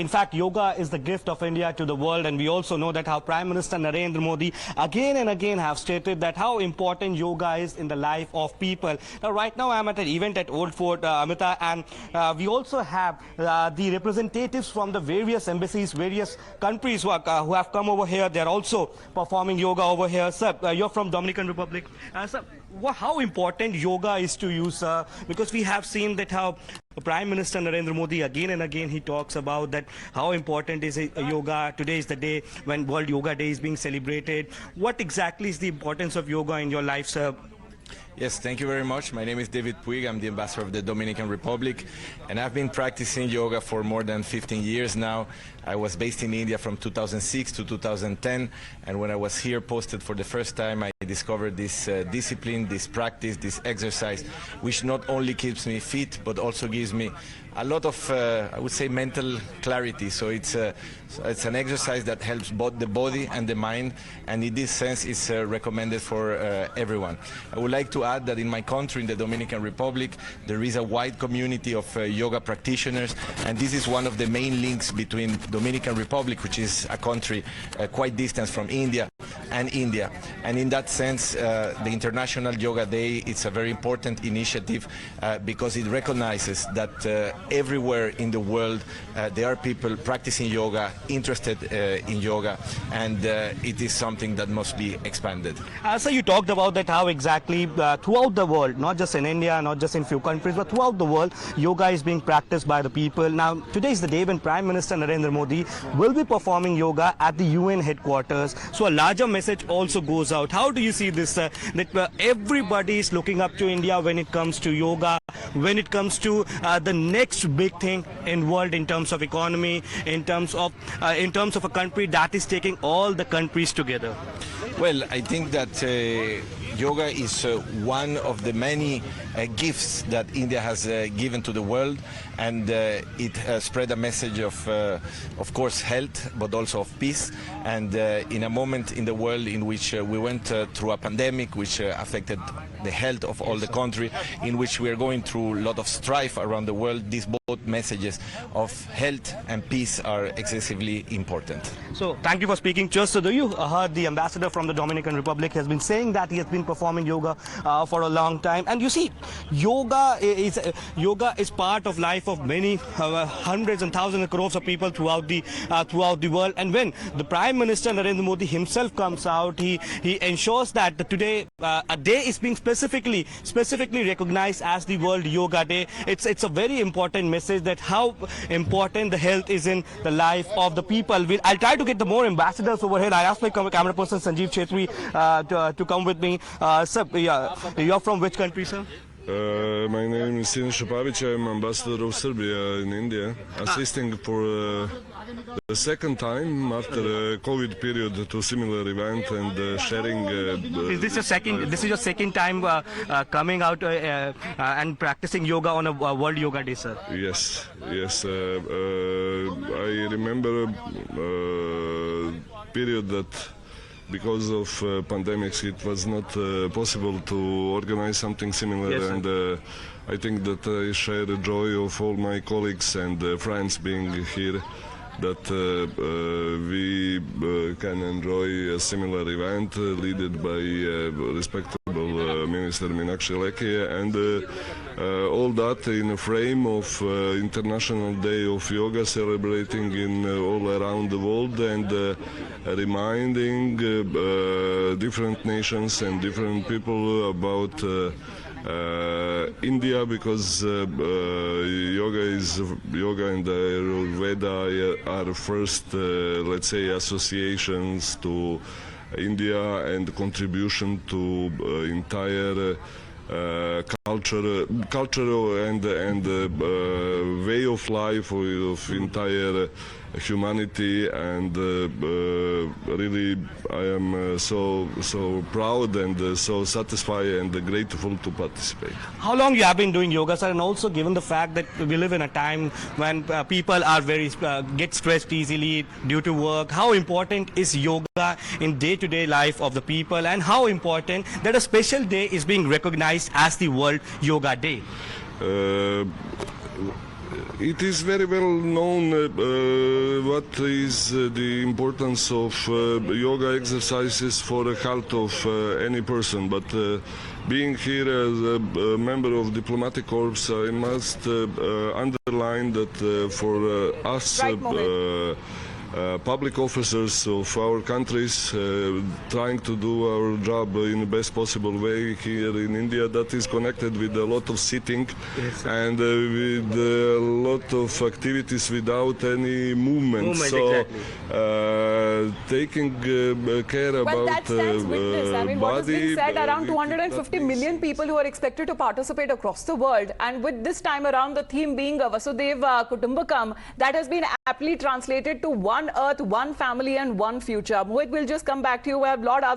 In fact, yoga is the gift of India to the world, and we also know that how Prime Minister Narendra Modi again and again have stated that how important yoga is in the life of people. Now, right now I'm at an event at Old Fort, Amita, and we also have the representatives from the various embassies, various countries who have come over here. They're also performing yoga over here. Sir, you're from Dominican Republic. Sir, how important yoga is to you, sir? Because we have seen that how Prime Minister Narendra Modi again and again he talks about that how important is yoga. Today is the day when World Yoga Day is being celebrated. What exactly is the importance of yoga in your life, sir? Yes, thank you very much. My name is David Puig. I'm the ambassador of the Dominican Republic, and I've been practicing yoga for more than 15 years now. I was based in India from 2006 to 2010, and when I was here posted for the first time, I discovered this discipline, this practice, this exercise, which not only keeps me fit, but also gives me a lot of, I would say, mental clarity. So it's an exercise that helps both the body and the mind, and in this sense, it's recommended for everyone. I would like to add that in my country, in the Dominican Republic, there is a wide community of yoga practitioners, and this is one of the main links between Dominican Republic, which is a country quite distant from India, and India. And in that sense, the International Yoga Day, it's a very important initiative because it recognizes that everywhere in the world there are people practicing yoga, interested in yoga, and it is something that must be expanded. So you talked about that how exactly throughout the world, not just in India, not just in few countries, but throughout the world, yoga is being practiced by the people. Now, today is the day when Prime Minister Narendra Modi will be performing yoga at the UN headquarters. So a larger message also goes out. How do you see this, that everybody is looking up to India when it comes to yoga, when it comes to the next big thing in world in terms of economy, in terms of a country that is taking all the countries together? Well, I think that yoga is one of the many gifts that India has given to the world, and it spread a message of course, health, but also of peace. And in a moment in the world in which we went through a pandemic which affected the health of all the country, in which we are going through a lot of strife around the world, these both messages of health and peace are excessively important. So thank you for speaking to us. So you heard the ambassador from the Dominican Republic has been saying that he has been performing yoga for a long time, and you see, yoga is part of life of many hundreds and thousands of crores of people throughout the world. And when the Prime Minister Narendra Modi himself comes out, he ensures that today a day is being specifically recognized as the World Yoga Day. It's a very important message that how important the health is in the life of the people. I'll try to get the more ambassadors over here. I asked my camera person Sanjeev Chetri to come with me. Sir, you're from which country, sir? My name is Siniša Pavić. I'm ambassador of Serbia in India, assisting for the second time after a COVID period to similar event and sharing. Is this your second? This is your second time coming out and practicing yoga on a World Yoga Day, sir? Yes. I remember a period that, because of pandemics, it was not possible to organize something similar. Yes, and I think that I share the joy of all my colleagues and friends being here, that we can enjoy a similar event led by respectable Minister Meenakshi Lekhija, and all that in a frame of International Day of Yoga, celebrating in all around the world, and reminding different nations and different people about India, because yoga and Ayurveda are first, let's say, associations to India and contribution to entire culture and way of life of entire humanity, and really I am so proud and so satisfied and grateful to participate. How long you have been doing yoga, sir? And also, given the fact that we live in a time when people are very get stressed easily due to work, how important is yoga in day-to-day life of the people, and how important that a special day is being recognized as the World Yoga Day? It is very well known what is the importance of yoga exercises for the health of any person, but being here as a member of diplomatic corps, I must underline that for us public officers of our countries trying to do our job in the best possible way here in India, that is connected with a lot of sitting and with a lot of activities without any movement. So taking care about that stands witness. I mean, what is being body, said, around 250 million people who are expected to participate across the world, and with this time around the theme being Vasudev Kutumbakam, that has been aptly translated to one earth, one family and one future. Mohit, we'll just come back to you. We have a lot of